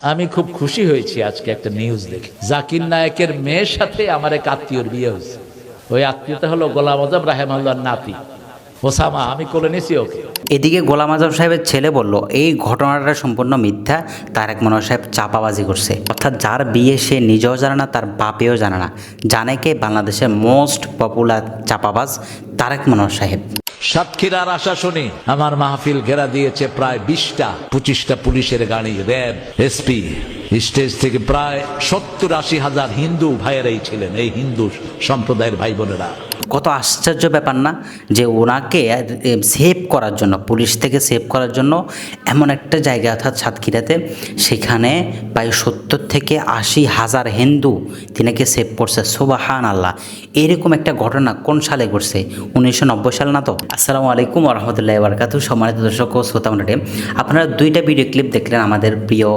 আমি খুব খুশি হয়েছি আজকে একটা নিউজ দেখে। জাকির নায়েকের মেয়ের সাথে আমার এক আত্মীয়র বিয়ে হয়েছে। ওই আত্মীয়তা হলো গোলাম আজম রাহেমাহুল্লাহর নাতি ওসামা। আমি কোলে নিয়েছি ওকে। এদিকে গোলাম আজম সাহেবের ছেলে বলল এই ঘটনাটা সম্পূর্ণ মিথ্যা, তারেক মনোয়ার সাহেব চাপাবাজি করছে। অর্থাৎ যার বিয়ে সে নিজেও জানে না, তার বাপেও জানে না। জানে কে? বাংলাদেশের মোস্ট পপুলার চাপাবাজ তারেক মনোয়ার সাহেব। সাতক্ষীরার আশা শুনি আমার মাহফিল ঘেরা দিয়েছে প্রায় 20-25টা পুলিশের গাড়ি, র্যাব, এসপি। স্টেজ থেকে প্রায় 70-80 হাজার হিন্দু ভাইয়েরাই ছিলেন, এই হিন্দু সম্প্রদায়ের ভাই বোনেরা। কত আশ্চর্য ব্যাপার না, যে ওনাকে সেভ করার জন্য, পুলিশ থেকে সেভ করার জন্য এমন একটা জায়গা অর্থাৎ সাতক্ষীরাতে, সেখানে প্রায় 70-80 হাজার হিন্দু তিনাকে সেভ করছে। সুবহান আল্লাহ! এরকম একটা ঘটনা কোন সালে ঘটছে? 1990 সাল না তো? আসসালামু আলাইকুম ওয়া রাহমাতুল্লাহি ওয়া বারাকাতুহু। সম্মানিত দর্শক ও শ্রোতা মণ্ডলী, আপনারা দুইটা ভিডিও ক্লিপ দেখলেন আমাদের প্রিয়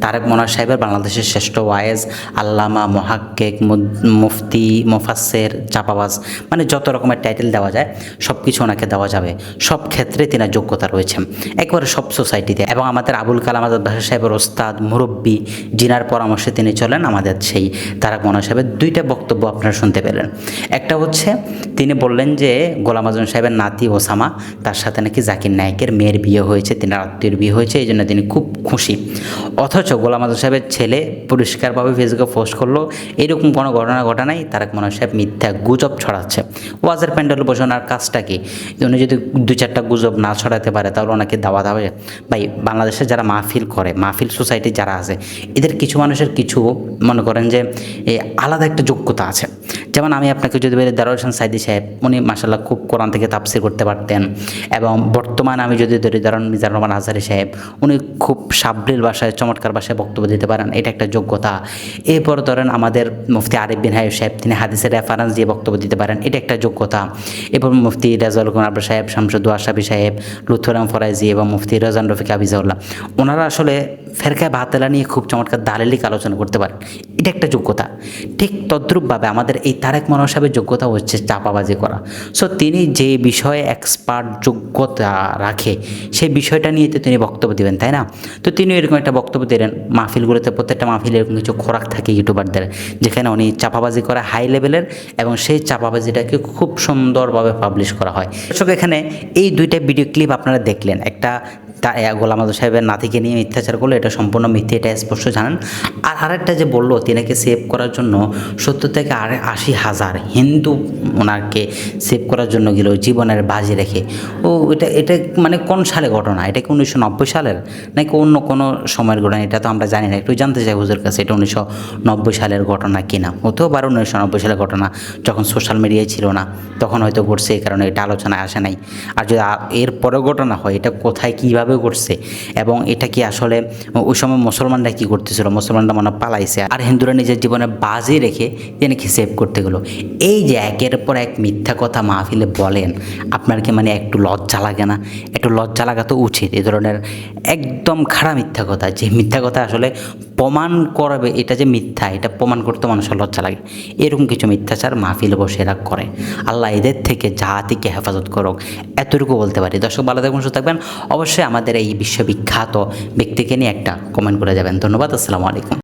তারেক মনোয়ার সাহেবের, বাংলাদেশের শ্রেষ্ঠ ওয়ায়েজ, আল্লামা, মুহাক্কিক, মুফতি, মুফাসসির, চাপাবাজ, মানে যত রকমের টাইটেল দেওয়া যায় সব কিছু ওনাকে দেওয়া যাবে। সব ক্ষেত্রে তিনার যোগ্যতা রয়েছে, একবারে সব সোসাইটিতে। এবং আমাদের আবুল কালাম আজাদ ভাষা সাহেবের ওস্তাদ, মুরব্বী, জিনার পরামর্শে তিনি চলেন। আমাদের সেই তারেক মনোয়ার সাহেবের দুইটা বক্তব্য আপনারা শুনতে পেলেন। একটা হচ্ছে তিনি বললেন যে গোলাম আজম সাহেবের নাতি ওসামা, তার সাথে নাকি জাকির নায়েকের মেয়ের বিয়ে হয়েছে, তিনার আত্মীয়র বিয়ে হয়েছে, এই জন্য তিনি খুব খুশি। অথচ গোলাম আজম সাহেবের ছেলে পরিষ্কারভাবে ফেসবুকে পোস্ট করলো এরকম কোনো ঘটনা ঘটা নাই, তারেক মনোয়ার সাহেব মিথ্যা গুজব ছড়াচ্ছে। ওয়াজের প্যান্ডেল বসানোর কাজটা কি? উনি যদি 2-4টা গুজব না ছড়াতে পারে তাহলে ওনাকে দাওয়াত হবে? ভাই, বাংলাদেশে যারা মাহফিল করে, মাহফিল সোসাইটি যারা আছে, এদের কিছু মানুষের কিছু মনে করেন যে আলাদা একটা যোগ্যতা আছে। যেমন আমি আপনাকে যদি বলি দেলোয়ার হোসেন সাইদি সাহেব, উনি মাশাআল্লাহ খুব কোরআন থেকে তাফসীর করতে পারতেন। এবং বর্তমানে আমি যদি ধরি ধরেন মিজানুর রহমান আজহারী সাহেব, উনি খুব সাবলীল ভাষায়, চমৎকার ভাষায় বক্তব্য দিতে পারেন, এটা একটা যোগ্যতা। এরপর ধরেন আমাদের মুফতি আরিফ বিন হায়ুর সাহেব, তিনি হাদিসের রেফারেন্স দিয়ে বক্তব্য দিতে পারেন, এটা একটা যোগ্যতা। এরপর মুফতি রেজাউল করিম আবরার সাহেব, শামসুদ্দৌলা আশরাফী সাহেব, লুৎফুরাম ফরাইজি এবং মুফতি রাজান রফিক হাফিজাহুল্লাহ, ওনারা আসলে ফেরকায়ে বাতিলা নিয়ে খুব চমৎকার দালিলিক আলোচনা করতে পারেন, এটা একটা যোগ্যতা। ঠিক তদ্রূপভাবে আমাদের এই তারেক মনোয়ার সাহেবের যোগ্যতা হচ্ছে চাপাবাজি করা। সো তিনি যে বিষয়ে এক্সপার্ট যোগ্যতা রাখে সেই বিষয়টা নিয়ে তো তিনি বক্তব্য দেবেন, তাই না? তো তিনি এরকম একটা বক্তব্য দিলেন। মাহফিলগুলোতে, প্রত্যেকটা মাহফিলে এরকম কিছু খোরাক থাকে ইউটিউবারদের, যেখানে উনি চাপাবাজি করা হাই লেভেলের, এবং সেই চাপাবাজিটাকে খুব সুন্দরভাবে পাবলিশ করা হয়। দর্শক, এখানে এই দুইটা ভিডিও ক্লিপ আপনারা দেখলেন। একটা গোলাম আজম সাহেবের নাতিকে নিয়ে মিথ্যাচার করলো, এটা সম্পূর্ণ মিথ্যে, এটা স্পষ্ট জানেন। আর আরেকটা যে বললো তিনাকে সেভ করার জন্য 70-80 হাজার হিন্দু ওনাকে সেভ করার জন্য গেল জীবনের বাজি রেখে। ও এটা মানে কোন সালে ঘটনা? এটা কি 1990 সালের নাকি অন্য কোনো সময়ের ঘটনা? এটা তো আমরা জানি না, একটু জানতে চাই হুজুর কাছে এটা 1990 সালের ঘটনা কিনা। হতেও পারে 1990 সালের ঘটনা, যখন সোশ্যাল মিডিয়ায় ছিল না তখন হয়তো ঘটছে, এই কারণে এটা আলোচনায় আসে নাই। আর যদি এর পরে ঘটনা হয়, এটা কোথায় কীভাবে ঘটছে, এবং এটা কি আসলে ওই সময় মুসলমানরা কী করতেছিল, মুসলমানরা মনে পালাইছে আর হিন্দুরা নিজের জীবনে বাজি রেখে তিনি কি সেভ করতে গেলো। এই যে একের পর এক মিথ্যা কথা মাহফিলে বলেন, আপনার কি মানে একটু লজ্জা লাগে না? একটু লজ্জা লাগা তো উচিত। এই ধরনের একদম খারাপ মিথ্যা কথা, যে মিথ্যা কথা আসলে প্রমাণ করাবে এটা যে মিথ্যা, এটা প্রমাণ করতে মানুষের লজ্জা লাগে। এরকম কিছু মিথ্যাচার মাহফিলে বসে এরা করে। আল্লাহ এদের থেকে জাতিকে হেফাজত করুক, এতটুকু বলতে পারি। দর্শক, ভালো থাকবেন, সুস্থ থাকবেন। অবশ্যই আমাদের এই বিশ্ববিখ্যাত ব্যক্তিকে নিয়ে একটা কমেন্ট করে যাবেন। ধন্যবাদ। আসসালামু আলাইকুম।